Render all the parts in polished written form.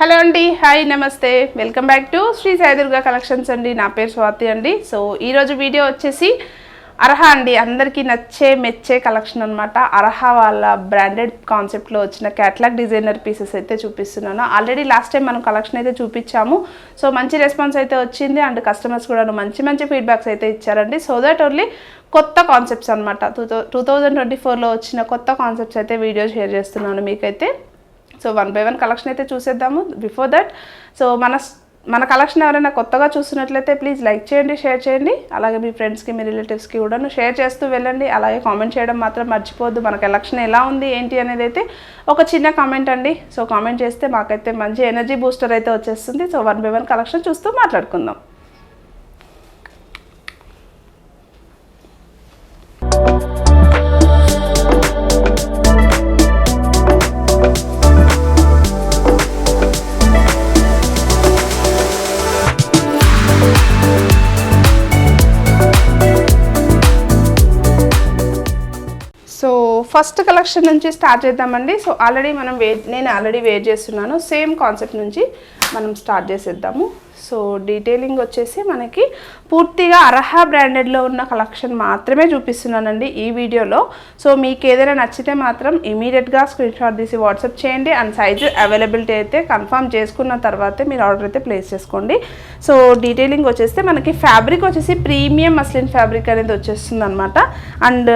Hello అండి, hi నమస్తే, welcome back to Sri Sai Durga collections అండి. నా పేరు స్వాతి అండి. సో ఈరోజు వీడియో వచ్చేసి అర్హా అండి, అందరికీ నచ్చే మెచ్చే కలెక్షన్ అనమాట. అర్హా వాళ్ళ బ్రాండెడ్ కాన్సెప్ట్లో వచ్చిన క్యాటలాగ్ డిజైనర్ పీసెస్ అయితే చూపిస్తున్నాను. ఆల్రెడీ లాస్ట్ టైం మనం కలెక్షన్ అయితే చూపించాము. సో మంచి రెస్పాన్స్ అయితే వచ్చింది అండ్ కస్టమర్స్ కూడా మంచి ఫీడ్బ్యాక్స్ అయితే ఇచ్చారండి. సో దట్ ఓన్లీ కొత్త కాన్సెప్ట్స్ అనమాట. 2024లో వచ్చిన కొత్త కాన్సెప్ట్స్ అయితే వీడియో షేర్ చేస్తున్నాను మీకైతే. సో 1 by 1 కలెక్షన్ అయితే చూసేద్దాము. బిఫోర్ దట్ సో మన కలెక్షన్ ఎవరైనా కొత్తగా చూస్తున్నట్లయితే ప్లీజ్ లైక్ చేయండి, షేర్ చేయండి. అలాగే మీ ఫ్రెండ్స్కి, మీ రిలేటివ్స్కి కూడా షేర్ చేస్తూ వెళ్ళండి. అలాగే కామెంట్ చేయడం మాత్రం మర్చిపోవద్దు. మన కలెక్షన్ ఎలా ఉంది ఏంటి అనేది అయితే ఒక చిన్న కామెంట్ అండి. సో కామెంట్ చేస్తే మాకైతే మంచి ఎనర్జీ బూస్టర్ అయితే వచ్చేస్తుంది. సో 1 by 1 కలెక్షన్ చూస్తూ మాట్లాడుకుందాం. ఫస్ట్ కలెక్షన్ నుంచి స్టార్ట్ చేద్దామండి. సో నేను ఆల్రెడీ వేర్ చేస్తున్నాను. సేమ్ కాన్సెప్ట్ నుంచి మనం స్టార్ట్ చేసేద్దాము. సో డీటెయిలింగ్ వచ్చేసి మనకి పూర్తిగా అర్హా బ్రాండెడ్లో ఉన్న కలెక్షన్ మాత్రమే చూపిస్తున్నానండి ఈ వీడియోలో. సో మీకు ఏదైనా నచ్చితే మాత్రం ఇమీడియట్గా స్క్రీన్ షాట్ తీసి వాట్సాప్ చేయండి. అండ్ సైజు అవైలబిలిటీ అయితే కన్ఫర్మ్ చేసుకున్న తర్వాతే మీరు ఆర్డర్ అయితే ప్లేస్ చేసుకోండి. సో డీటెయిలింగ్ వచ్చేస్తే మనకి ఫ్యాబ్రిక్ వచ్చేసి ప్రీమియం మస్లిన్ ఫ్యాబ్రిక్ అనేది వచ్చేస్తుంది అనమాట. అండ్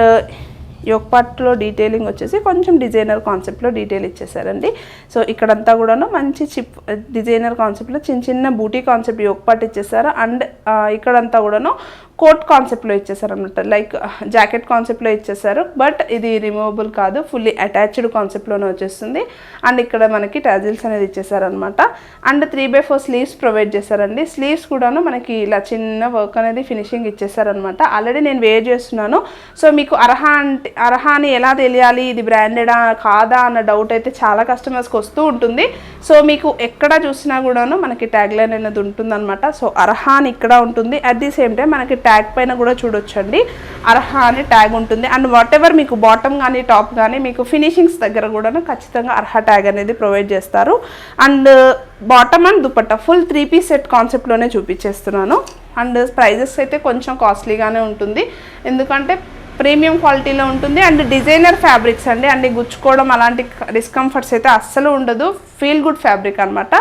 యోక్ పార్ట్లో డీటెయిలింగ్ వచ్చేసి కొంచెం డిజైనర్ కాన్సెప్ట్లో డీటెయిల్ ఇచ్చేసారండి. సో ఇక్కడంతా కూడాను మంచి చిప్ డిజైనర్ కాన్సెప్ట్లో చిన్న బూటీ కాన్సెప్ట్ యోక్ పార్ట్ ఇచ్చేసారు. అండ్ ఇక్కడంతా కూడాను కోట్ కాన్సెప్ట్లో ఇచ్చేసారు అనమాట. లైక్ జాకెట్ కాన్సెప్ట్లో ఇచ్చేసారు. బట్ ఇది రిమూవబుల్ కాదు, ఫుల్లీ అటాచ్డ్ కాన్సెప్ట్లోనే వచ్చేస్తుంది. అండ్ ఇక్కడ మనకి టాజిల్స్ అనేది ఇచ్చేసారనమాట. అండ్ 3/4 స్లీవ్స్ ప్రొవైడ్ చేశారండి. స్లీవ్స్ కూడాను మనకి ఇలా చిన్న వర్క్ అనేది ఫినిషింగ్ ఇచ్చేసారనమాట. ఆల్రెడీ నేను వేర్ చేస్తున్నాను. సో మీకు అర్హాని ఎలా తెలియాలి, ఇది బ్రాండెడా కాదా అన్న డౌట్ అయితే చాలా కస్టమర్స్కి వస్తూ ఉంటుంది. సో మీకు ఎక్కడ చూసినా కూడాను మనకి ట్యాగ్ లైన్ అనేది ఉంటుందన్నమాట. సో అర్హా అని ఇక్కడ ఉంటుంది. అట్ ది సేమ్ టైం మనకి ట్యాగ్ పైన కూడా చూడొచ్చండి, అర్హా అని ట్యాగ్ ఉంటుంది. అండ్ వాట్ ఎవర్ మీకు బాటమ్ కానీ టాప్ కానీ మీకు ఫినిషింగ్స్ దగ్గర కూడా ఖచ్చితంగా అర్హా ట్యాగ్ అనేది ప్రొవైడ్ చేస్తారు. And bottom and dupatta full 3-piece set కాన్సెప్ట్లోనే చూపించేస్తున్నాను. అండ్ ప్రైజెస్ అయితే కొంచెం కాస్ట్లీగానే ఉంటుంది, ఎందుకంటే ప్రీమియం క్వాలిటీలో ఉంటుంది. అండ్ డిజైనర్ ఫ్యాబ్రిక్స్ అండి. అండ్ గుచ్చుకోవడం అలాంటి డిస్కంఫర్ట్స్ అయితే అస్సలు ఉండదు. ఫీల్ గుడ్ ఫ్యాబ్రిక్ అనమాట.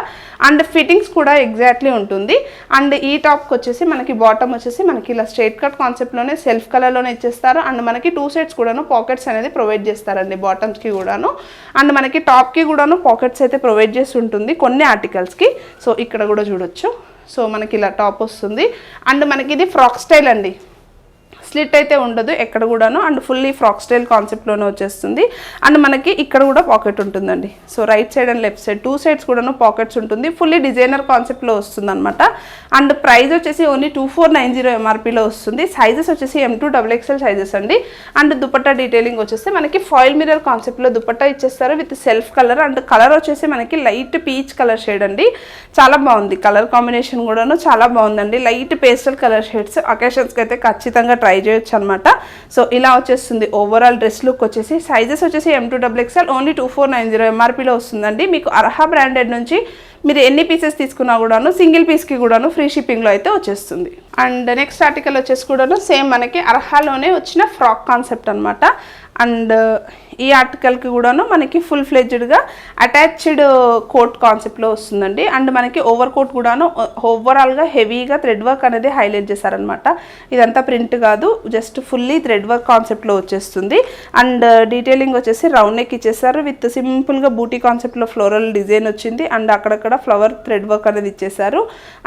అండ్ ఫిట్టింగ్స్ కూడా ఎగ్జాక్ట్లీ ఉంటుంది. అండ్ ఈ టాప్కి వచ్చేసి మనకి బాటమ్ వచ్చేసి మనకి ఇలా స్ట్రైట్ కట్ కాన్సెప్ట్లోనే సెల్ఫ్ కలర్లోనే ఇచ్చేస్తారు. అండ్ మనకి 2 sides కూడాను పాకెట్స్ అనేది ప్రొవైడ్ చేస్తారండి బాటమ్స్కి కూడాను. అండ్ మనకి టాప్కి కూడాను పాకెట్స్ అయితే ప్రొవైడ్ చేసి ఉంటుంది కొన్ని ఆర్టికల్స్కి. సో ఇక్కడ కూడా చూడొచ్చు. సో మనకి ఇలా టాప్ వస్తుంది. అండ్ మనకి ఇది ఫ్రాక్ స్టైల్ అండి, స్లిట్ అయితే ఉండదు ఎక్కడ కూడాను. అండ్ ఫుల్లీ ఫ్రాక్ స్టైల్ కాన్సెప్ట్లోనే వచ్చేస్తుంది. అండ్ మనకి ఇక్కడ కూడా పాకెట్ ఉంటుందండి. So right side and left side 2 sides కూడాను పాకెట్స్ ఉంటుంది. ఫుల్లీ డిజైనర్ కాన్సెప్ట్లో వస్తుంది అనమాట. అండ్ ప్రైస్ వచ్చేసి ఓన్లీ 2490 ఎంఆర్పీలో వస్తుంది. సైజెస్ వచ్చేసి M2 XXL సైజెస్ అండి. అండ్ దుపట్టా డీటెయిలింగ్ వచ్చేసి మనకి ఫాయిల్ మిర్రర్ కాన్సెప్ట్లో దుపట్టా ఇచ్చేస్తారు with self colour. And colour వచ్చేసి మనకి లైట్ పీచ్ కలర్ షేడ్ అండి. చాలా బాగుంది కలర్ కాంబినేషన్ కూడాను, చాలా బాగుందండి. లైట్ పేస్టల్ కలర్ షేడ్స్ అకేషన్స్కి అయితే ఖచ్చితంగా ట్రై చేయొచ్చు అనమాట. సో ఇలా వచ్చేస్తుంది ఓవరాల్ డ్రెస్ లుక్ వచ్చేసి. సైజెస్ వచ్చేసి M2 XXL ఓన్లీ 2490 ఎంఆర్పీలో వస్తుందండి. మీకు అర్హా బ్రాండెడ్ నుంచి మీరు ఎన్ని పీసెస్ తీసుకున్నా కూడాను సింగిల్ పీస్కి కూడాను ఫ్రీ షిప్పింగ్లో అయితే వచ్చేస్తుంది. అండ్ నెక్స్ట్ ఆర్టికల్ వచ్చేసి కూడాను సేమ్ మనకి అర్హాలోనే వచ్చిన ఫ్రాక్ కాన్సెప్ట్ అనమాట. అండ్ ఈ ఆర్టికల్కి కూడాను మనకి ఫుల్ ఫ్లెడ్జ్డ్గా అటాచ్డ్ కోట్ కాన్సెప్ట్లో వస్తుందండి. అండ్ మనకి ఓవర్ కోట్ కూడాను ఓవరాల్గా హెవీగా థ్రెడ్ వర్క్ అనేది హైలైట్ చేశారనమాట. ఇదంతా ప్రింట్ కాదు, జస్ట్ ఫుల్లీ థ్రెడ్ వర్క్ కాన్సెప్ట్లో వచ్చేస్తుంది. అండ్ డీటెయిలింగ్ వచ్చేసి రౌండ్ నెక్ ఇచ్చేసారు విత్ సింపుల్గా బూటీ కాన్సెప్ట్లో ఫ్లోరల్ డిజైన్ వచ్చింది. అండ్ అక్కడక్కడ ఫ్లవర్ థ్రెడ్ వర్క్ అనేది ఇచ్చేసారు.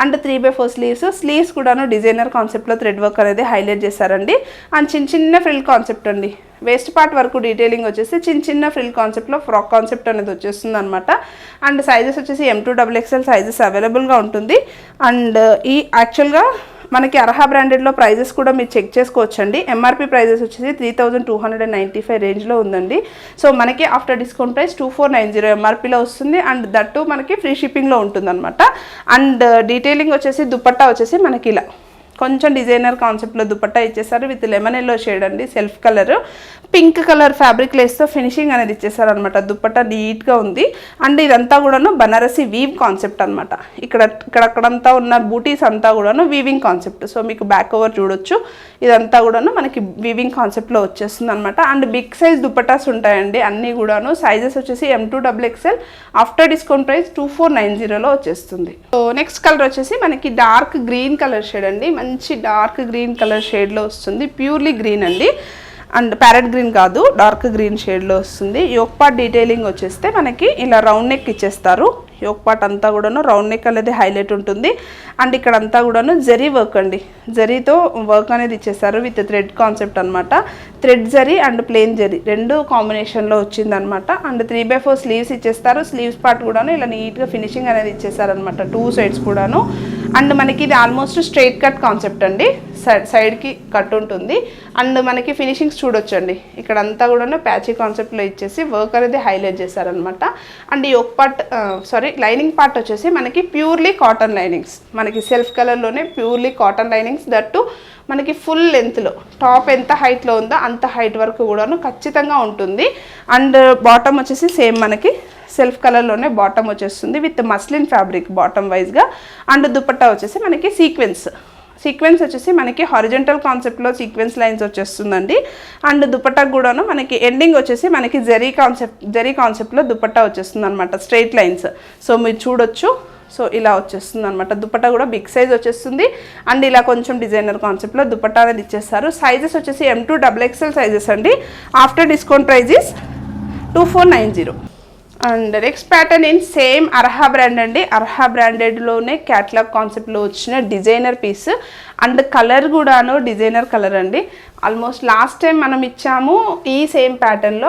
అండ్ 3/4 స్లీవ్స్ కూడాను డిజైనర్ కాన్సెప్ట్లో థ్రెడ్ వర్క్ అనేది హైలైట్ చేశారండి. అండ్ చిన్న ఫ్రిల్ కాన్సెప్ట్ అండి. వేస్ట్ పార్ట్ వరకు డీటెయిలింగ్ వచ్చేసి చిన్న ఫ్రిల్ కాన్సెప్ట్లో ఫ్రాక్ కాన్సెప్ట్ అనేది వచ్చేస్తుంది అనమాట. అండ్ సైజెస్ వచ్చేసి M2 XXL సైజెస్ అవైలబుల్గా ఉంటుంది. అండ్ ఈ యాక్చువల్గా మనకి అర్హా బ్రాండెడ్లో ప్రైజెస్ కూడా మీరు చెక్ చేసుకోవచ్చండి. ఎంఆర్పీ ప్రైజెస్ వచ్చేసి 3295 రేంజ్లో ఉందండి. సో మనకి ఆఫ్టర్ డిస్కౌంట్ ప్రైస్ 2490 ఎంఆర్పీలో వస్తుంది. అండ్ దట్టు మనకి ఫ్రీ షిప్పింగ్లో ఉంటుందన్నమాట. అండ్ డీటెయిలింగ్ వచ్చేసి దుపట్టా వచ్చేసి మనకి ఇలా కొంచెం డిజైనర్ కాన్సెప్ట్లో దుపట్టా ఇచ్చేసారు విత్ లెమన్ ఎల్లో షేడ్ అండి, self colour. Pink colour fabric లేస్తో ఫినిషింగ్ అనేది ఇచ్చేసారనమాట. దుప్పట్టా నీట్గా ఉంది. అండ్ ఇదంతా కూడాను బనారసి వీవ్ కాన్సెప్ట్ అనమాట. ఇక్కడక్కడంతా ఉన్న బూటీస్ అంతా కూడాను వీవింగ్ కాన్సెప్ట్. సో మీకు బ్యాక్ ఓవర్ చూడొచ్చు, ఇదంతా కూడాను మనకి వీవింగ్ కాన్సెప్ట్లో వచ్చేస్తుంది అనమాట. అండ్ బిగ్ సైజ్ దుప్పటాస్ ఉంటాయండి అన్నీ కూడాను. సైజెస్ వచ్చేసి M2XXL. ఆఫ్టర్ డిస్కౌంట్ ప్రైస్ 2490లో వచ్చేస్తుంది. సో నెక్స్ట్ కలర్ వచ్చేసి మనకి డార్క్ గ్రీన్ కలర్ షేడ్ అండి. మంచి డార్క్ గ్రీన్ కలర్ షేడ్లో వస్తుంది. ప్యూర్లీ గ్రీన్ అండి, అండ్ ప్యారెట్ గ్రీన్ కాదు, డార్క్ గ్రీన్ షేడ్లో వస్తుంది. యోక్ పార్ట్ డీటెయిలింగ్ వచ్చేస్తే మనకి ఇలా రౌండ్ నెక్ ఇచ్చేస్తారు. యోక్ పార్ట్ అంతా కూడాను రౌండ్ నెక్ అనేది హైలైట్ ఉంటుంది. అండ్ ఇక్కడ అంతా కూడాను జరీ వర్క్ అండి, జరీతో వర్క్ అనేది ఇచ్చేస్తారు విత్ థ్రెడ్ కాన్సెప్ట్ అనమాట. Thread zari and plain zari రెండు కాంబినేషన్లో వచ్చిందనమాట. అండ్ 3/4 స్లీవ్స్ ఇచ్చేస్తారు. స్లీవ్స్ పార్ట్ కూడాను ఇలా నీట్గా ఫినిషింగ్ అనేది ఇచ్చేసారనమాట, 2 సైడ్స్ కూడాను. అండ్ మనకి ఇది ఆల్మోస్ట్ స్ట్రైట్ కట్ కాన్సెప్ట్ అండి, సైడ్కి కట్ ఉంటుంది. అండ్ మనకి ఫినిషింగ్స్ చూడొచ్చండి, ఇక్కడ అంతా కూడాను ప్యాచీ కాన్సెప్ట్లో ఇచ్చేసి వర్క్ అనేది హైలైట్ చేశారనమాట. And yoke part lining part వచ్చేసి మనకి ప్యూర్లీ కాటన్ లైనింగ్స్, మనకి సెల్ఫ్ కలర్లోనే ప్యూర్లీ కాటన్ లైనింగ్స్. దట్టు మనకి ఫుల్ లెంత్లో, టాప్ ఎంత హైట్లో ఉందో అంత హైట్ వరకు కూడాను ఖచ్చితంగా ఉంటుంది. అండ్ బాటమ్ వచ్చేసి సేమ్ మనకి సెల్ఫ్ కలర్లోనే బాటమ్ వచ్చేస్తుంది విత్ మస్లిన్ ఫ్యాబ్రిక్ బాటమ్ వైజ్గా. అండ్ దుపట్టా వచ్చేసి మనకి సీక్వెన్స్ వచ్చేసి మనకి హారిజంటల్ కాన్సెప్ట్లో సీక్వెన్స్ లైన్స్ వచ్చేస్తుందండి. అండ్ దుపట్టా కూడాను మనకి ఎండింగ్ వచ్చేసి మనకి జరీ కాన్సెప్ట్లో దుపట్టా వచ్చేస్తుంది అనమాట, స్ట్రైట్ లైన్స్. సో మీరు చూడొచ్చు, సో ఇలా వచ్చేస్తుంది అనమాట. దుపట్టా కూడా బిగ్ సైజ్ వచ్చేస్తుంది. అండ్ ఇలా కొంచెం డిజైనర్ కాన్సెప్ట్లో దుపట్టా అనేది ఇచ్చేస్తారు. సైజెస్ వచ్చేసి M2XXL సైజెస్ అండి. After discount price is 2490. And next pattern in same Arha brand అండి. అర్హా బ్రాండెడ్లోనే క్యాట్లాగ్ కాన్సెప్ట్లో వచ్చిన డిజైనర్ పీస్. అండ్ కలర్ కూడాను డిజైనర్ కలర్ అండి. ఆల్మోస్ట్ లాస్ట్ టైం మనం ఇచ్చాము ఈ సేమ్ ప్యాటర్న్లో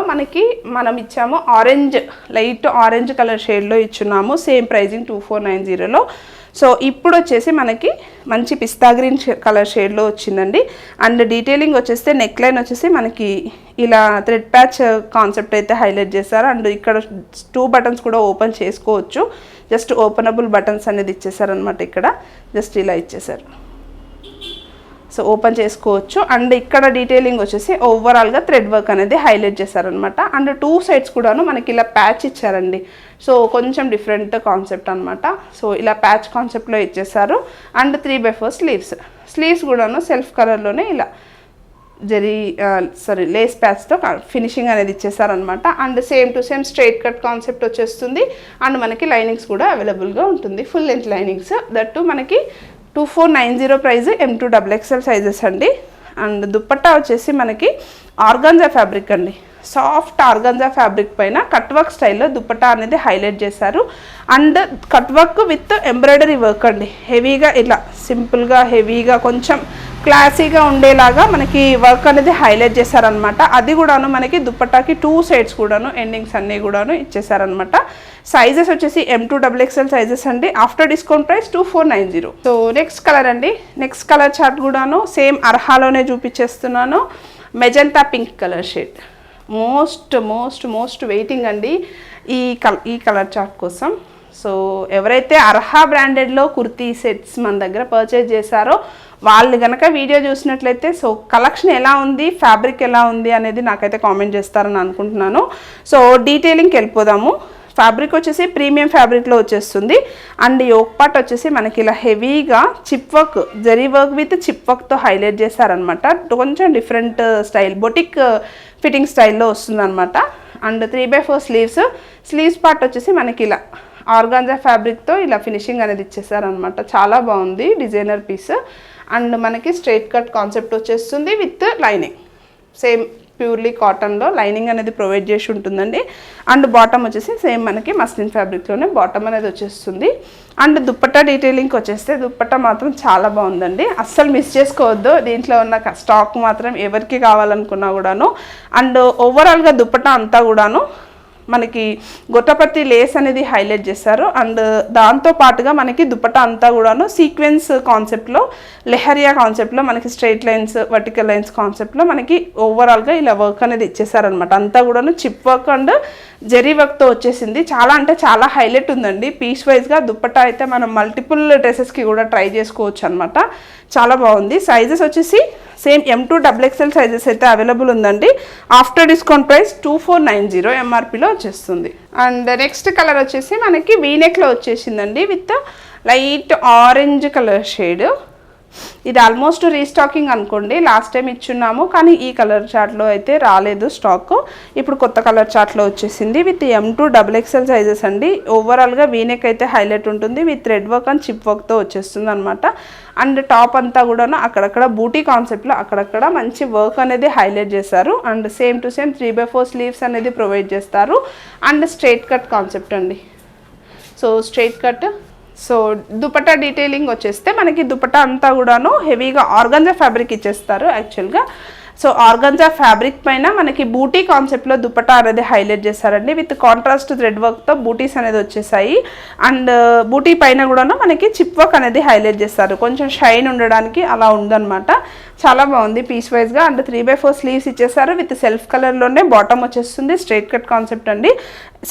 మనం ఇచ్చాము ఆరెంజ్, లైట్ ఆరెంజ్ కలర్ షేడ్లో ఇచ్చున్నాము. సేమ్ ప్రైజింగ్ 2490లో. సో ఇప్పుడు వచ్చేసి మనకి మంచి పిస్తా గ్రీన్ కలర్ షేడ్లో వచ్చిందండి. అండ్ డీటెయిలింగ్ వచ్చేస్తే నెక్ లైన్ వచ్చేసి మనకి ఇలా థ్రెడ్ ప్యాచ్ కాన్సెప్ట్ అయితే హైలైట్ చేశారు. అండ్ ఇక్కడ 2 బటన్స్ కూడా ఓపెన్ చేసుకోవచ్చు, జస్ట్ ఓపెనబుల్ బటన్స్ అనేది ఇచ్చేసారనమాట. ఇక్కడ జస్ట్ ఇలా ఇచ్చేసారు, సో ఓపెన్ చేసుకోవచ్చు. అండ్ ఇక్కడ డీటెయిలింగ్ వచ్చేసి ఓవరాల్గా థ్రెడ్ వర్క్ అనేది హైలైట్ చేశారనమాట. అండ్ 2 సైడ్స్ కూడాను మనకి ఇలా ప్యాచ్ ఇచ్చారండి. సో కొంచెం డిఫరెంట్ కాన్సెప్ట్ అనమాట. సో ఇలా ప్యాచ్ కాన్సెప్ట్లో ఇచ్చేసారు. అండ్ 3/4 స్లీవ్స్ కూడాను సెల్ఫ్ కలర్లోనే ఇలా లేస్ ప్యాచ్తో ఫినిషింగ్ అనేది ఇచ్చేసారనమాట. And same to same straight cut concept వచ్చేస్తుంది. అండ్ మనకి లైనింగ్స్ కూడా అవైలబుల్గా ఉంటుంది, ఫుల్ లెంత్ లైనింగ్స్. దట్టు మనకి 2490 ప్రైస్, M2XXL సైజెస్ అండి. అండ్ దుప్పట్టా వచ్చేసి మనకి ఆర్గాంజా ఫ్యాబ్రిక్ అండి. సాఫ్ట్ ఆర్గాంజా ఫ్యాబ్రిక్ పైన కట్ వర్క్ స్టైల్లో దుపట్టా అనేది హైలైట్ చేశారు. And cut work with embroidery work అండి. హెవీగా ఇలా సింపుల్గా హెవీగా కొంచెం క్లాసీగా ఉండేలాగా మనకి వర్క్ అనేది హైలైట్ చేశారనమాట. అది కూడాను మనకి దుపట్టాకి 2 సైడ్స్ కూడాను ఎండింగ్స్ అన్నీ కూడాను ఇచ్చేసారనమాట. సైజెస్ వచ్చేసి M2XXL సైజెస్ అండి. After discount price 2490. So next colour అండి. నెక్స్ట్ కలర్ చార్ట్ కూడాను సేమ్ అర్హాలోనే చూపించేస్తున్నాను. Magenta pink colour shade. Most waiting అండి ఈ కలర్ చార్ట్ కోసం. సో ఎవరైతే అర్హా బ్రాండెడ్లో కుర్తీ సెట్స్ మన దగ్గర పర్చేజ్ చేశారో వాళ్ళు కనుక వీడియో చూసినట్లయితే సో కలెక్షన్ ఎలా ఉంది, ఫ్యాబ్రిక్ ఎలా ఉంది అనేది నాకైతే కామెంట్ చేస్తారని అనుకుంటున్నాను. సో డీటెయిలింగ్కి వెళ్ళిపోదాము. ఫ్యాబ్రిక్ వచ్చేసి ప్రీమియం ఫ్యాబ్రిక్లో వచ్చేస్తుంది. అండ్ యోక్ పార్ట్ వచ్చేసి మనకి ఇలా హెవీగా chip work, zari work with chip వర్క్తో హైలైట్ చేశారనమాట. కొంచెం డిఫరెంట్ స్టైల్, బొటిక్ ఫిట్టింగ్ స్టైల్లో వస్తుందన్నమాట. అండ్ 3/4 స్లీవ్స్ పార్ట్ వచ్చేసి మనకి ఇలా ఆర్గాంజా ఫ్యాబ్రిక్తో ఇలా ఫినిషింగ్ అనేది ఇచ్చేసారనమాట. చాలా బాగుంది డిజైనర్ పీస్. అండ్ మనకి స్ట్రైట్ కట్ కాన్సెప్ట్ వచ్చేస్తుంది విత్ లైనింగ్. సేమ్ ప్యూర్లీ కాటన్లో లైనింగ్ అనేది ప్రొవైడ్ చేసి ఉంటుందండి. అండ్ బాటమ్ వచ్చేసి సేమ్ మనకి మస్లిన్ ఫ్యాబ్రిక్లోనే బాటమ్ అనేది వచ్చేస్తుంది. అండ్ దుప్పట్టా డీటెయిలింగ్కి వచ్చేస్తే దుప్పట్టా మాత్రం చాలా బాగుందండి, అస్సలు మిస్ చేసుకోవద్దు. దీంట్లో ఉన్న స్టాక్ మాత్రం ఎవరికి కావాలనుకున్నా కూడాను. అండ్ ఓవరాల్గా దుప్పట్టా అంతా కూడాను మనకి గొట్టపత్తి లేస్ అనేది హైలైట్ చేశారు. అండ్ దాంతో పాటుగా మనకి దుపట్టా అంతా కూడాను సీక్వెన్స్ కాన్సెప్ట్లో, లెహరియా కాన్సెప్ట్లో మనకి స్ట్రైట్ లైన్స్, వర్టికల్ లైన్స్ కాన్సెప్ట్లో మనకి ఓవరాల్గా ఇలా వర్క్ అనేది ఇచ్చేసారనమాట. అంతా కూడాను చిప్ వర్క్ అండ్ జెరీ వర్క్తో వచ్చేసింది. చాలా అంటే చాలా హైలైట్ ఉందండి. పీస్ వైజ్గా దుప్పట్టా అయితే మనం మల్టిపుల్ డ్రెస్సెస్కి కూడా ట్రై చేసుకోవచ్చు అనమాట. చాలా బాగుంది. సైజెస్ వచ్చేసి సేమ్ M2 XXL సైజెస్ అయితే అవైలబుల్ ఉందండి. ఆఫ్టర్ డిస్కౌంట్ ప్రైస్ 2490 ఎంఆర్పిలో వచ్చేస్తుంది. అండ్ నెక్స్ట్ కలర్ వచ్చేసి మనకి వీనెక్లో వచ్చేసిందండి with light orange colour shade. ఇది ఆల్మోస్ట్ రీస్టాకింగ్ అనుకోండి. లాస్ట్ టైం ఇచ్చున్నాము కానీ ఈ కలర్ చార్ట్లో అయితే రాలేదు స్టాక్. ఇప్పుడు కొత్త కలర్ చార్ట్లో వచ్చేసింది విత్ M2 XXL సైజెస్ అండి. ఓవరాల్గా వీనెక్ అయితే హైలైట్ ఉంటుంది with thread work and chip వర్క్తో వచ్చేస్తుంది అనమాట. అండ్ టాప్ అంతా కూడాను అక్కడక్కడ బూటీ కాన్సెప్ట్లో అక్కడక్కడ మంచి వర్క్ అనేది హైలైట్ చేశారు. And same to same 3/4 sleeves అనేది ప్రొవైడ్ చేస్తారు. అండ్ స్ట్రైట్ కట్ కాన్సెప్ట్ అండి. So straight cut. So dupatta detailing వచ్చేస్తే మనకి దుపట్టా అంతా కూడాను హెవీగా ఆర్గంజా ఫ్యాబ్రిక్ ఇచ్చేస్తారు యాక్చువల్గా. సో ఆర్గంజా ఫ్యాబ్రిక్ పైన మనకి బూటీ కాన్సెప్ట్లో దుపట్టా అనేది హైలైట్ చేస్తారండి విత్ కాంట్రాస్ట్ థ్రెడ్ వర్క్తో బూటీస్ అనేది వచ్చేసాయి. అండ్ బూటీ పైన కూడాను మనకి చిప్ వర్క్ అనేది హైలైట్ చేస్తారు, కొంచెం షైన్ ఉండడానికి అలా ఉందన్నమాట. చాలా బాగుంది పీస్ వైజ్గా. అండ్ 3/4 స్లీవ్స్ ఇచ్చేసారు విత్ సెల్ఫ్ కలర్లోనే బాటమ్ వచ్చేస్తుంది. స్ట్రైట్ కట్ కాన్సెప్ట్ అండి.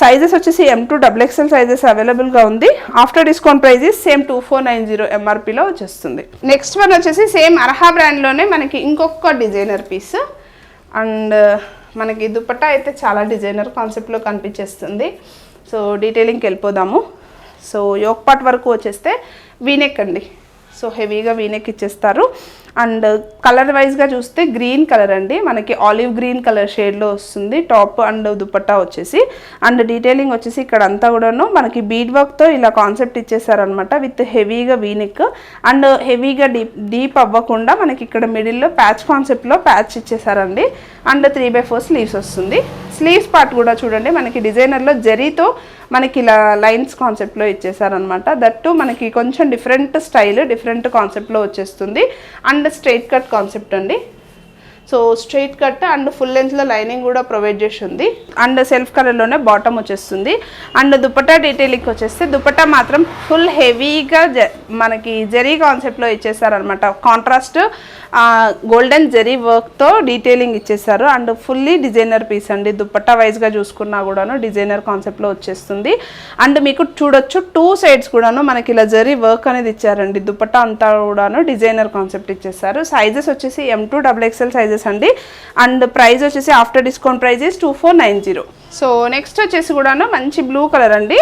సైజెస్ వచ్చేసి M2 XXL సైజెస్ అవైలబుల్గా ఉంది. ఆఫ్టర్ డిస్కౌంట్ ప్రైజెస్ సేమ్ 2490 ఎంఆర్పిలో వచ్చేస్తుంది. నెక్స్ట్ వన్ వచ్చేసి సేమ్ అర్హా బ్రాండ్లోనే మనకి ఇంకొక డిజైనర్ పీస్. అండ్ మనకి దుపట్టా అయితే చాలా డిజైనర్ కాన్సెప్ట్లో కనిపించేస్తుంది. సో డీటెయిలింగ్కి వెళ్ళిపోదాము. సో యోక్ పార్ట్ వరకు వచ్చేస్తే వీనెక్ అండి. సో హెవీగా వీనెక్ ఇచ్చేస్తారు. అండ్ కలర్ వైజ్గా చూస్తే గ్రీన్ కలర్ అండి, మనకి ఆలివ్ గ్రీన్ కలర్ షేడ్లో వస్తుంది టాప్ అండ్ దుపట్టా వచ్చేసి. అండ్ డీటెయిలింగ్ వచ్చేసి ఇక్కడ అంతా కూడాను మనకి బీడ్ వర్క్తో ఇలా కాన్సెప్ట్ ఇచ్చేసారనమాట విత్ హెవీగా వీనెక్. అండ్ హెవీగా డీప్ అవ్వకుండా మనకి ఇక్కడ మిడిల్లో ప్యాచ్ కాన్సెప్ట్లో ప్యాచ్ ఇచ్చేసారండి. అండ్ 3/4 స్లీవ్స్ వస్తుంది. స్లీవ్స్ పార్ట్ కూడా చూడండి మనకి డిజైనర్లో జరీతో మనకి ఇలా లైన్స్ కాన్సెప్ట్లో ఇచ్చేసారనమాట. దట్టు మనకి కొంచెం డిఫరెంట్ స్టైల్ డిఫరెంట్ కాన్సెప్ట్లో వచ్చేస్తుంది. అండ్ స్ట్రైట్ కట్ కాన్సెప్ట్ అండి. So straight cut and full లెంత్లో లైనింగ్ కూడా ప్రొవైడ్ చేసి ఉంది. అండ్ సెల్ఫ్ కలర్లోనే బాటమ్ వచ్చేస్తుంది. అండ్ దుపట్టా డీటెయిలింగ్ వచ్చేస్తే దుపట్టా మాత్రం ఫుల్ హెవీగా మనకి జరీ కాన్సెప్ట్లో ఇచ్చేసారనమాట. కాంట్రాస్ట్ గోల్డెన్ జరీ వర్క్తో డీటెయిలింగ్ ఇచ్చేసారు. అండ్ ఫుల్లీ డిజైనర్ పీస్ అండి. దుపట్టా వైజ్గా చూసుకున్నా కూడాను డిజైనర్ కాన్సెప్ట్లో వచ్చేస్తుంది. అండ్ మీకు చూడొచ్చు 2 సైడ్స్ కూడాను మనకి ఇలా జరీ వర్క్ అనేది ఇచ్చారండి. దుపట్టా అంతా కూడాను డిజైనర్ కాన్సెప్ట్ ఇచ్చేసారు. సైజెస్ వచ్చేసి M2 XXL సైజెస్ అండి. అండ్ ప్రైస్ వచ్చేసి after discount price 2490. So next వచ్చేసి కూడాను మంచి బ్లూ కలర్ అండి.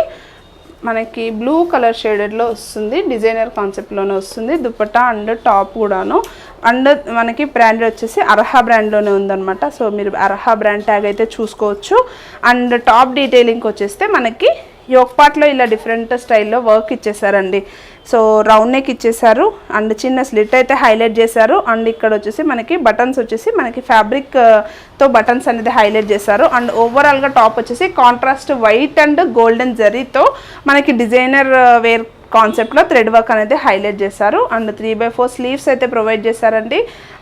మనకి బ్లూ కలర్ షేడెడ్లో వస్తుంది, డిజైనర్ కాన్సెప్ట్లోనే వస్తుంది దుపట్టా అండ్ టాప్ కూడాను. అండ్ మనకి బ్రాండ్ వచ్చేసి అర్హా బ్రాండ్లోనే ఉందన్నమాట. సో మీరు అర్హా బ్రాండ్ ట్యాగ్ అయితే చూసుకోవచ్చు. అండ్ టాప్ డీటెయిలింగ్కి వచ్చేస్తే మనకి యోక్ పార్ట్లో ఇలా డిఫరెంట్ స్టైల్లో వర్క్ ఇచ్చేసారండి. సో రౌండ్ నెక్ ఇచ్చేసారు అండ్ చిన్న స్లిట్ అయితే హైలైట్ చేశారు. అండ్ ఇక్కడ వచ్చేసి మనకి బటన్స్ వచ్చేసి మనకి ఫ్యాబ్రిక్తో బటన్స్ అనేది హైలైట్ చేశారు. అండ్ ఓవరాల్గా టాప్ వచ్చేసి కాంట్రాస్ట్ వైట్ అండ్ గోల్డెన్ జరీతో మనకి డిజైనర్ వేర్ కాన్సెప్ట్లో థ్రెడ్ వర్క్ అనేది హైలైట్ చేశారు. అండ్ 3/4 స్లీవ్స్ అయితే ప్రొవైడ్ చేశారండి.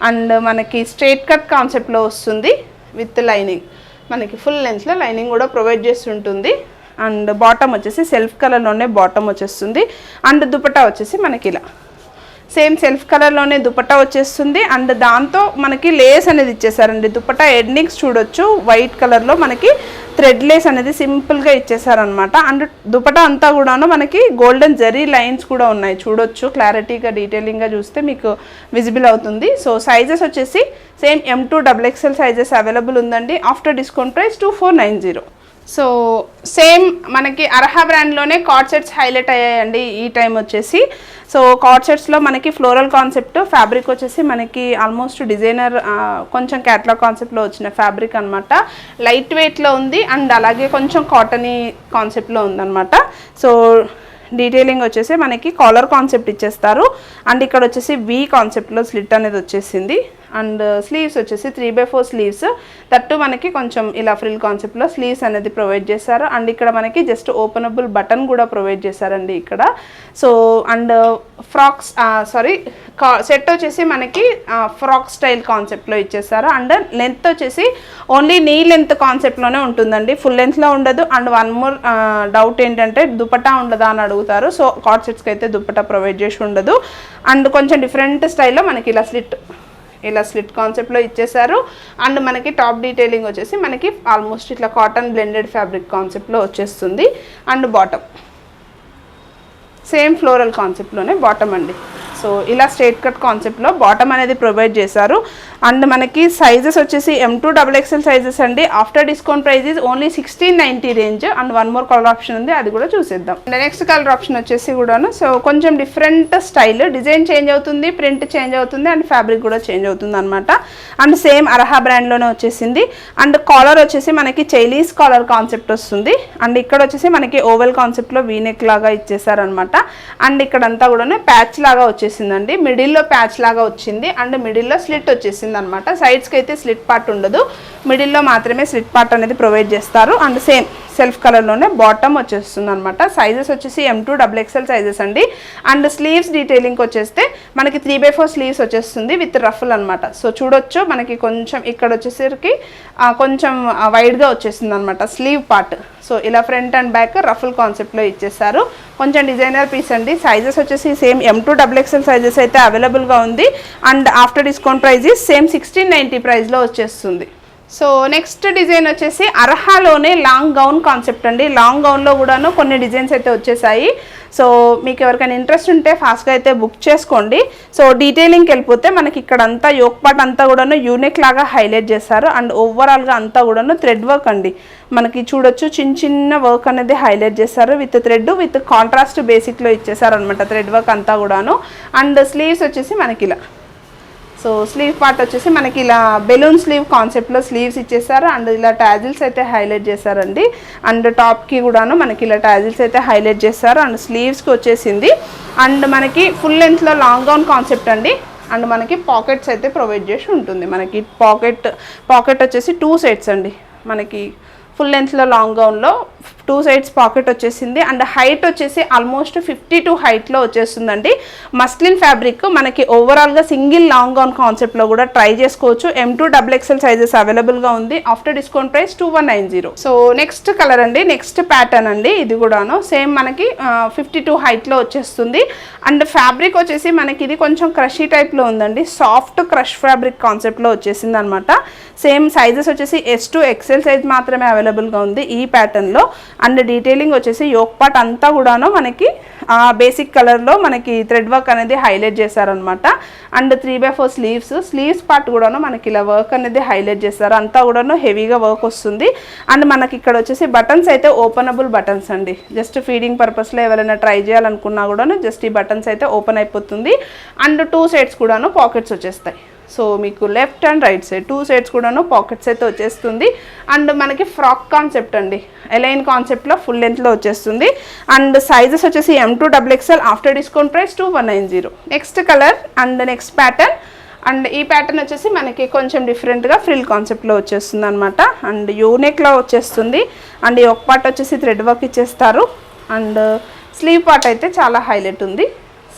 అండ్ మనకి స్ట్రైట్ కట్ కాన్సెప్ట్లో వస్తుంది విత్ లైనింగ్, మనకి ఫుల్ లెంత్లో లైనింగ్ కూడా ప్రొవైడ్ చేసి ఉంటుంది. అండ్ బాటమ్ వచ్చేసి సెల్ఫ్ కలర్లోనే బాటమ్ వచ్చేస్తుంది. అండ్ దుపట్టా వచ్చేసి మనకి ఇలా సేమ్ సెల్ఫ్ కలర్లోనే దుపట్టా వచ్చేస్తుంది. అండ్ దాంతో మనకి లేస్ అనేది ఇచ్చేసారండి. దుపట్టా ఎండింగ్స్ చూడొచ్చు వైట్ కలర్లో మనకి థ్రెడ్ లేస్ అనేది సింపుల్గా ఇచ్చేసారనమాట. అండ్ దుపట్టా అంతా కూడాను మనకి గోల్డెన్ జరీ లైన్స్ కూడా ఉన్నాయి, చూడొచ్చు క్లారిటీగా డీటెయిలింగ్గా చూస్తే మీకు విజిబుల్ అవుతుంది. సో సైజెస్ వచ్చేసి same M2 XXL sizes available ఉందండి. After discount price 2490. So same మనకి అర్హా బ్రాండ్లోనే కార్డ్ సెట్స్ హైలైట్ అయ్యాయండి ఈ టైం వచ్చేసి. సో కార్డ్ సెట్స్లో మనకి ఫ్లోరల్ కాన్సెప్ట్ ఫ్యాబ్రిక్ వచ్చేసి మనకి ఆల్మోస్ట్ డిజైనర్ కొంచెం క్యాట్లాగ్ కాన్సెప్ట్లో వచ్చిన ఫ్యాబ్రిక్ అనమాట. లైట్ వెయిట్లో ఉంది అండ్ అలాగే కొంచెం కాటనీ కాన్సెప్ట్లో ఉందన్నమాట. సో డీటెయిలింగ్ వచ్చేసి మనకి కాలర్ కాన్సెప్ట్ ఇచ్చేస్తారు. అండ్ ఇక్కడ వచ్చేసి V కాన్సెప్ట్లో స్లిట్ అనేది వచ్చేసింది. అండ్ స్లీవ్స్ వచ్చేసి 3/4 స్లీవ్స్, దట్టు మనకి కొంచెం ఇలా ఫ్రిల్ కాన్సెప్ట్లో స్లీవ్స్ అనేది ప్రొవైడ్ చేశారు. అండ్ ఇక్కడ మనకి జస్ట్ ఓపెనబుల్ బటన్ కూడా ప్రొవైడ్ చేశారండి ఇక్కడ. సో అండ్ ఫ్రాక్స్ సెట్ వచ్చేసి మనకి ఫ్రాక్ స్టైల్ కాన్సెప్ట్లో ఇచ్చేసారు. అండ్ లెంత్ వచ్చేసి ఓన్లీ నీ లెంత్ కాన్సెప్ట్లోనే ఉంటుందండి, ఫుల్ లెంత్లో ఉండదు. అండ్ వన్ మోర్ డౌట్ ఏంటంటే దుపట్టా ఉండదా అని అడుగుతారు. సో కార్డ్ సెట్స్కి అయితే దుపట్టా ప్రొవైడ్ చేసి ఉండదు. అండ్ కొంచెం డిఫరెంట్ స్టైల్లో మనకి ఇలా స్లిట్ ఇలా స్లిట్ కాన్సెప్ట్లో ఇచ్చేసారు. అండ్ మనకి టాప్ డీటెయిలింగ్ వచ్చేసి మనకి ఆల్మోస్ట్ ఇట్లా కాటన్ బ్లెండెడ్ ఫ్యాబ్రిక్ కాన్సెప్ట్లో వచ్చేస్తుంది. అండ్ బాటమ్ సేమ్ ఫ్లోరల్ కాన్సెప్ట్లోనే బాటమ్ అండి. సో ఇలా స్ట్రేట్ కట్ కాన్సెప్ట్లో బాటమ్ అనేది ప్రొవైడ్ చేశారు. అండ్ మనకి సైజెస్ వచ్చేసి M2 XXL సైజెస్ అండి. After discount price is only 1690 range. And one more colour option ఉంది, అది కూడా చూసేద్దాం. అండ్ నెక్స్ట్ కలర్ ఆప్షన్ వచ్చేసి కూడాను సో కొంచెం డిఫరెంట్ స్టైల్, డిజైన్ చేంజ్ అవుతుంది, ప్రింట్ చేంజ్ అవుతుంది, అండ్ ఫ్యాబ్రిక్ కూడా చేంజ్ అవుతుంది అనమాట. అండ్ సేమ్ అరహా బ్రాండ్లోనే వచ్చేసింది. అండ్ కాలర్ వచ్చేసి మనకి చైనీస్ కాలర్ కాన్సెప్ట్ వస్తుంది. అండ్ ఇక్కడ వచ్చేసి మనకి ఓవెల్ కాన్సెప్ట్లో వీనెక్ లాగా ఇచ్చేసారనమాట. అండ్ ఇక్కడంతా కూడా ప్యాచ్ లాగా వచ్చేసిందండి, మిడిల్లో ప్యాచ్ లాగా వచ్చింది. అండ్ మిడిల్లో స్లిట్ వచ్చేసింది అనమాట. సైడ్స్కి అయితే స్లిట్ పార్ట్ ఉండదు, మిడిల్లో మాత్రమే స్లిట్ పార్ట్ అనేది ప్రొవైడ్ చేస్తారు. అండ్ సేమ్ సెల్ఫ్ కలర్లోనే బాటమ్ వచ్చేస్తుంది అనమాట. సైజెస్ వచ్చేసి M2 XXL సైజెస్ అండి. అండ్ స్లీవ్స్ డీటెయిలింగ్కి వచ్చేస్తే మనకి 3/4 స్లీవ్స్ వచ్చేస్తుంది విత్ రఫుల్ అనమాట. సో చూడొచ్చు మనకి కొంచెం ఇక్కడ వచ్చేసరికి కొంచెం వైడ్గా వచ్చేసింది అనమాట స్లీవ్ పార్ట్. సో ఇలా ఫ్రంట్ అండ్ బ్యాక్ రఫుల్ కాన్సెప్ట్లో ఇచ్చేసారు. కొంచెం డిజైనర్ పీస్ అండి. సైజెస్ వచ్చేసి సేమ్ M2 XXL సైజెస్ అయితే అవైలబుల్గా ఉంది. And after discount price same 1690 ప్రైస్లో వచ్చేస్తుంది. సో నెక్స్ట్ డిజైన్ వచ్చేసి అర్హాలోనే లాంగ్ గౌన్ కాన్సెప్ట్ అండి. లాంగ్ గౌన్లో కూడాను కొన్ని డిజైన్స్ అయితే వచ్చేసాయి. సో మీకు ఎవరికైనా ఇంట్రెస్ట్ ఉంటే ఫాస్ట్గా అయితే బుక్ చేసుకోండి. సో డీటెయిలింగ్కి వెళ్ళిపోతే మనకి ఇక్కడ అంతా యోక్ పార్ట్ అంతా కూడాను యూనిక్ లాగా హైలైట్ చేస్తారు. అండ్ ఓవరాల్గా అంతా కూడాను థ్రెడ్ వర్క్ అండి. మనకి చూడొచ్చు చిన్న చిన్న వర్క్ అనేది హైలైట్ చేస్తారు విత్ థ్రెడ్ విత్ కాంట్రాస్ట్ బేసిక్లో ఇచ్చేసారు అనమాట థ్రెడ్ వర్క్ అంతా కూడాను. అండ్ స్లీవ్స్ వచ్చేసి మనకి ఇలా, సో స్లీవ్ పార్ట్ వచ్చేసి మనకి ఇలా బెలూన్ స్లీవ్ కాన్సెప్ట్లో స్లీవ్స్ ఇచ్చేసారు. అండ్ ఇలా టాజిల్స్ అయితే హైలైట్ చేశారండి. అండ్ టాప్కి కూడాను మనకి ఇలా టాజిల్స్ అయితే హైలైట్ చేస్తారు. అండ్ స్లీవ్స్కి వచ్చేసింది. అండ్ మనకి ఫుల్ లెంత్లో లాంగ్ గౌన్ కాన్సెప్ట్ అండి. అండ్ మనకి పాకెట్స్ అయితే ప్రొవైడ్ చేసి ఉంటుంది. మనకి పాకెట్ వచ్చేసి 2 సైడ్స్ అండి. మనకి ఫుల్ లెంత్లో లాంగ్ గౌన్లో 2 సైడ్స్ పాకెట్ వచ్చేసింది. అండ్ హైట్ వచ్చేసి ఆల్మోస్ట్ 52 హైట్లో వచ్చేస్తుందండి. మస్లిన్ ఫ్యాబ్రిక్ మనకి ఓవరాల్గా సింగిల్ లాంగ్ గౌన్ కాన్సెప్ట్లో కూడా ట్రై చేసుకోవచ్చు. M2 XXL సైజెస్ అవైలబుల్గా ఉంది. After discount price 2190. So next colour అండి, నెక్స్ట్ ప్యాటర్న్ అండి. ఇది కూడాను సేమ్ మనకి 52 హైట్లో వచ్చేస్తుంది. అండ్ ఫ్యాబ్రిక్ వచ్చేసి మనకి ఇది కొంచెం క్రషీ టైప్లో ఉందండి. సాఫ్ట్ క్రష్ ఫ్యాబ్రిక్ కాన్సెప్ట్లో వచ్చేసింది అనమాట. సేమ్ సైజెస్ వచ్చేసి S2 XL సైజ్ మాత్రమే అవైలబుల్గా ఉంది ఈ ప్యాటర్న్లో. అండ్ డీటెయిలింగ్ వచ్చేసి యోక్ పార్ట్ అంతా కూడాను మనకి బేసిక్ కలర్లో మనకి థ్రెడ్ వర్క్ అనేది హైలైట్ చేశారనమాట. అండ్ 3/4 స్లీవ్స్ పార్ట్ కూడాను మనకి ఇలా వర్క్ అనేది హైలైట్ చేస్తారు. అంతా కూడాను హెవీగా వర్క్ వస్తుంది. అండ్ మనకి ఇక్కడ వచ్చేసి బటన్స్ అయితే ఓపెనబుల్ బటన్స్ అండి. జస్ట్ ఫీడింగ్ పర్పస్లో ఎవరైనా ట్రై చేయాలనుకున్నా కూడాను జస్ట్ ఈ బటన్స్ అయితే ఓపెన్ అయిపోతుంది. అండ్ 2 సైడ్స్ కూడాను పాకెట్స్ వచ్చేస్తాయి. సో మీకు left and right side 2 sides కూడాను పాకెట్స్ అయితే వచ్చేస్తుంది. అండ్ మనకి ఫ్రాక్ కాన్సెప్ట్ అండి, ఎలైన్ కాన్సెప్ట్లో ఫుల్ లెంత్లో వచ్చేస్తుంది. అండ్ సైజెస్ వచ్చేసి M2 XXL after discount price 2190. Next colour and next pattern. And ఈ ప్యాటర్న్ వచ్చేసి మనకి కొంచెం డిఫరెంట్గా ఫ్రిల్ కాన్సెప్ట్లో వచ్చేస్తుంది అనమాట. అండ్ యూనెక్లో వచ్చేస్తుంది. అండ్ ఈ ఒక పార్ట్ వచ్చేసి థ్రెడ్ వర్క్ ఇచ్చేస్తారు. అండ్ స్లీవ్ పార్ట్ అయితే చాలా హైలైట్ ఉంది.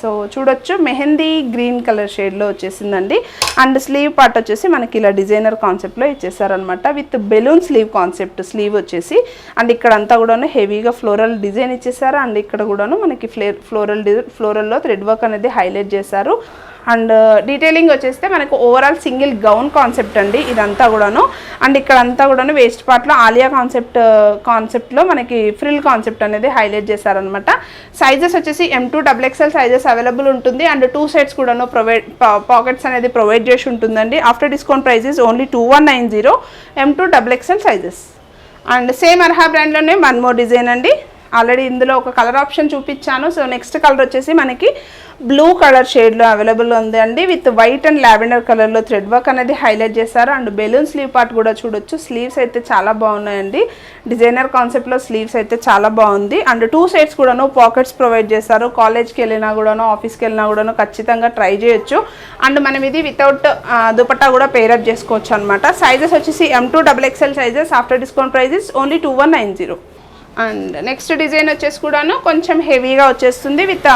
సో చూడొచ్చు మెహందీ గ్రీన్ కలర్ షేడ్లో వచ్చేసిందండి. అండ్ స్లీవ్ పార్ట్ వచ్చేసి మనకి ఇలా డిజైనర్ కాన్సెప్ట్లో ఇచ్చేసారనమాట with balloon sleeve concept sleeve వచ్చేసి. అండ్ ఇక్కడ అంతా కూడాను హెవీగా ఫ్లోరల్ డిజైన్ ఇచ్చేసారు. అండ్ ఇక్కడ కూడాను మనకి ఫ్లోరల్లో థ్రెడ్ వర్క్ అనేది హైలైట్ చేశారు. అండ్ డీటెయిలింగ్ వచ్చేస్తే మనకు ఓవరాల్ సింగిల్ గౌన్ కాన్సెప్ట్ అండి ఇదంతా కూడాను. అండ్ ఇక్కడ అంతా కూడాను వేస్ట్ పార్ట్లో ఆలియా కాన్సెప్ట్లో మనకి ఫ్రిల్ కాన్సెప్ట్ అనేది హైలైట్ చేశారనమాట. సైజెస్ వచ్చేసి M2 XXL సైజెస్ అవైలబుల్ ఉంటుంది. అండ్ 2 సైడ్స్ కూడాను పాకెట్స్ అనేది ప్రొవైడ్ చేసి ఉంటుందండి. After discount price is only 2190 M2 XXL sizes. And same Arha బ్రాండ్లోనే వన్ మోర్ డిజైన్ అండి. ఆల్రెడీ ఇందులో ఒక కలర్ ఆప్షన్ చూపించాను. సో నెక్స్ట్ కలర్ వచ్చేసి మనకి బ్లూ కలర్ షేడ్లో అవైలబుల్ ఉంది అండి. విత్ వైట్ అండ్ లావెండర్ కలర్లో థ్రెడ్ వర్క్ అనేది హైలైట్ చేశారు. అండ్ బెలూన్ స్లీవ్ పార్ట్ కూడా చూడొచ్చు. స్లీవ్స్ అయితే చాలా బాగున్నాయండి. డిజైనర్ కాన్సెప్ట్లో స్లీవ్స్ అయితే చాలా బాగుంది. అండ్ 2 సైడ్స్ కూడాను పాకెట్స్ ప్రొవైడ్ చేశారు. కాలేజ్కి వెళ్ళినా కూడాను ఆఫీస్కి వెళ్ళినా కూడాను ఖచ్చితంగా ట్రై చేయొచ్చు. అండ్ మనం ఇది వితౌట్ దుపట్టా కూడా పేరప్ చేసుకోవచ్చు అనమాట. సైజెస్ వచ్చేసి M2 XXL sizes after discount prices only 2190. And next design వచ్చేసి కూడాను కొంచెం హెవీగా వచ్చేస్తుంది విత్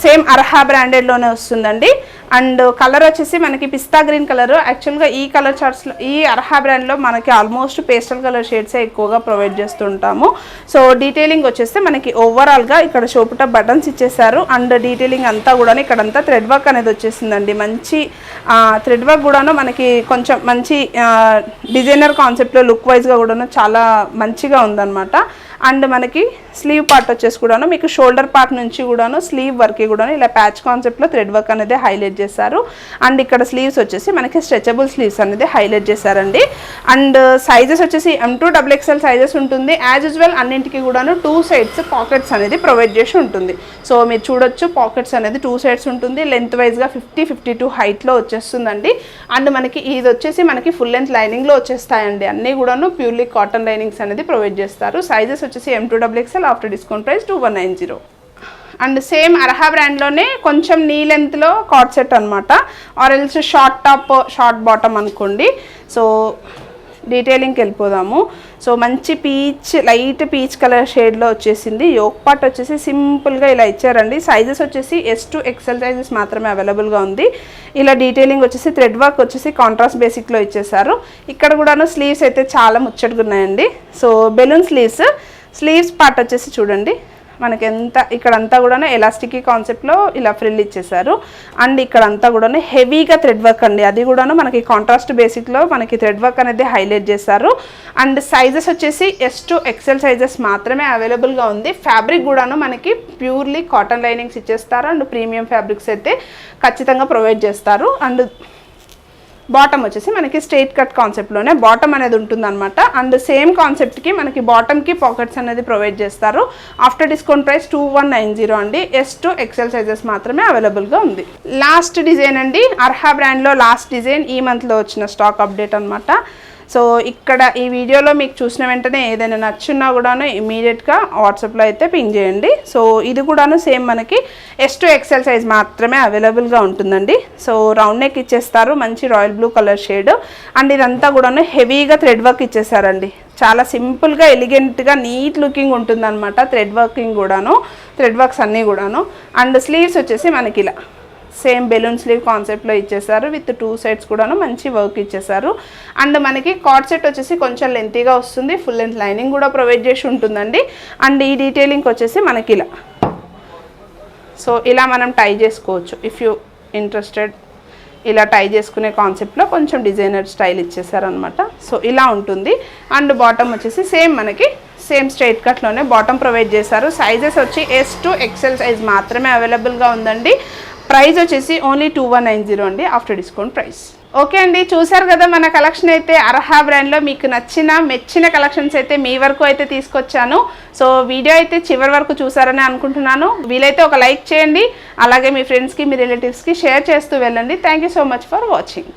సేమ్ అర్హా బ్రాండెడ్లోనే వస్తుందండి. అండ్ కలర్ వచ్చేసి మనకి పిస్తా గ్రీన్ కలర్. యాక్చువల్గా ఈ కలర్ చార్ట్స్లో ఈ అర్హా బ్రాండ్లో మనకి ఆల్మోస్ట్ పేస్టల్ కలర్ షేడ్సే ఎక్కువగా ప్రొవైడ్ చేస్తుంటాము. సో డీటెయిలింగ్ వచ్చేస్తే మనకి ఓవరాల్గా ఇక్కడ షోపుట బటన్స్ ఇచ్చేసారు. అండ్ డీటెయిలింగ్ అంతా కూడా ఇక్కడంతా థ్రెడ్ వర్క్ అనేది వచ్చేసిందండి. మంచి థ్రెడ్ వర్క్ కూడాను మనకి కొంచెం మంచి డిజైనర్ కాన్సెప్ట్లో లుక్ వైజ్గా కూడాను చాలా మంచిగా ఉందన్నమాట. అండ్ మనకి స్లీవ్ పార్ట్ వచ్చేసి కూడాను మీకు షోల్డర్ పార్ట్ నుంచి కూడాను స్లీవ్ వర్క్కి కూడాను ఇలా ప్యాచ్ కాన్సెప్ట్లో థ్రెడ్ వర్క్ అనేది హైలైట్ చేశారు. అండ్ ఇక్కడ స్లీవ్స్ వచ్చేసి మనకి స్ట్రెచబుల్ స్లీవ్స్ అనేది హైలైట్ చేశారండి. అండ్ సైజెస్ వచ్చేసి M2 XXL సైజెస్ ఉంటుంది. యాజ్ యూజువల్ అన్నింటికి కూడాను 2 సైడ్స్ పాకెట్స్ అనేది ప్రొవైడ్ చేసి ఉంటుంది. సో మీరు చూడొచ్చు పాకెట్స్ అనేది 2 సైడ్స్ ఉంటుంది. లెంత్ వైజ్గా 50-52 హైట్లో వచ్చేస్తుందండి. అండ్ మనకి ఇది వచ్చేసి మనకి ఫుల్ లెంత్ లైనింగ్లో వచ్చేస్తాయండి. అన్నీ కూడాను ప్యూర్లీ కాటన్ లైనింగ్స్ అనేది ప్రొవైడ్ చేస్తారు. సైజెస్ వచ్చేసి M2 XXL after discount price 2190. And same Arha బ్రాండ్లోనే కొంచెం నీ లెంత్లో కార్డ్ సెట్ అనమాట, or else short top short bottom అనుకోండి. సో డీటెయిలింగ్కి వెళ్ళిపోదాము. సో మంచి లైట్ పీచ్ కలర్ షేడ్లో వచ్చేసింది. యోక్ పార్ట్ వచ్చేసి సింపుల్గా ఇలా ఇచ్చారండి. సైజెస్ వచ్చేసి S2 XL సైజెస్ మాత్రమే అవైలబుల్గా ఉంది. ఇలా డీటెయిలింగ్ వచ్చేసి థ్రెడ్ వర్క్ వచ్చేసి కాంట్రాస్ట్ బేసిక్లో ఇచ్చేసారు. ఇక్కడ కూడాను స్లీవ్స్ అయితే చాలా ముచ్చటగా ఉన్నాయండి. సో బెలూన్ స్లీవ్స్ పార్ట్ వచ్చేసి చూడండి మనకి ఇక్కడంతా కూడా ఎలాస్టిక్ కాన్సెప్ట్లో ఇలా ఫ్రిల్ ఇచ్చేసారు. అండ్ ఇక్కడంతా కూడా హెవీగా థ్రెడ్ వర్క్ అండి. అది కూడాను మనకి కాంట్రాస్ట్ బేసిక్లో మనకి థ్రెడ్ వర్క్ అనేది హైలైట్ చేశారు. అండ్ సైజెస్ వచ్చేసి S2 XL సైజెస్ మాత్రమే అవైలబుల్గా ఉంది. ఫ్యాబ్రిక్ కూడాను మనకి ప్యూర్లీ కాటన్ లైనింగ్స్ ఇచ్చేస్తారు. అండ్ ప్రీమియం ఫ్యాబ్రిక్స్ అయితే ఖచ్చితంగా ప్రొవైడ్ చేస్తారు. అండ్ బాటమ్ వచ్చేసి మనకి స్ట్రైట్ కట్ కాన్సెప్ట్లోనే బాటమ్ అనేది ఉంటుందన్నమాట. అండ్ సేమ్ కాన్సెప్ట్కి మనకి బాటమ్కి పాకెట్స్ అనేది ప్రొవైడ్ చేస్తారు. ఆఫ్టర్ డిస్కౌంట్ ప్రైస్ 2190 అండి. S2 XL సైజెస్ మాత్రమే అవైలబుల్గా ఉంది. లాస్ట్ డిజైన్ అండి, అర్హా బ్రాండ్లో లాస్ట్ డిజైన్ ఈ మంత్లో వచ్చిన స్టాక్ అప్డేట్ అనమాట. సో ఇక్కడ ఈ వీడియోలో మీకు చూసిన వెంటనే ఏదైనా నచ్చున్నా కూడాను ఇమీడియట్గా వాట్సాప్లో అయితే పింగ్ చేయండి. సో ఇది కూడాను సేమ్ మనకి S2 XL సైజ్ మాత్రమే అవైలబుల్గా ఉంటుందండి. సో రౌండ్ నెక్ ఇచ్చేస్తారు, మంచి royal blue colour shade. And ఇదంతా కూడాను హెవీగా థ్రెడ్ వర్క్ ఇచ్చేసారండి. చాలా సింపుల్గా ఎలిగెంట్గా నీట్ లుకింగ్ ఉంటుందన్నమాట. థ్రెడ్ వర్క్స్ అన్నీ కూడాను. అండ్ స్లీవ్స్ వచ్చేసి మనకి ఇలా సేమ్ బెలూన్ స్లీవ్ కాన్సెప్ట్లో ఇచ్చేసారు. విత్ 2 సైడ్స్ కూడాను మంచి వర్క్ ఇచ్చేసారు. అండ్ మనకి కార్డ్ సెట్ వచ్చేసి కొంచెం లెంతీగా వస్తుంది. ఫుల్ లెంత్ లైనింగ్ కూడా ప్రొవైడ్ చేసి ఉంటుందండి. అండ్ ఈ డీటెయిలింగ్ వచ్చేసి మనకి ఇలా సో ఇలా మనం టై చేసుకోవచ్చు. ఇఫ్ యూ ఇంట్రెస్టెడ్ ఇలా టై చేసుకునే కాన్సెప్ట్లో కొంచెం డిజైనర్ స్టైల్ ఇచ్చేసారనమాట. సో ఇలా ఉంటుంది. అండ్ బాటమ్ వచ్చేసి సేమ్ స్ట్రైట్ కట్లోనే బాటమ్ ప్రొవైడ్ చేశారు. సైజెస్ వచ్చి S2 XL సైజ్ మాత్రమే అవైలబుల్గా ఉందండి. ప్రైస్ వచ్చేసి ఓన్లీ 2190 అండి ఆఫ్టర్ డిస్కౌంట్ ప్రైస్. ఓకే అండి, చూసారు కదా మన కలెక్షన్ అయితే అర్హా బ్రాండ్లో మీకు మెచ్చిన కలెక్షన్స్ అయితే మీ వరకు అయితే తీసుకొచ్చాను. సో వీడియో అయితే చివరి వరకు చూసారని అనుకుంటున్నాను. వీలైతే ఒక లైక్ చేయండి, అలాగే మీ ఫ్రెండ్స్కి మీ రిలేటివ్స్కి షేర్ చేస్తూ వెళ్ళండి. Thank you so much for watching.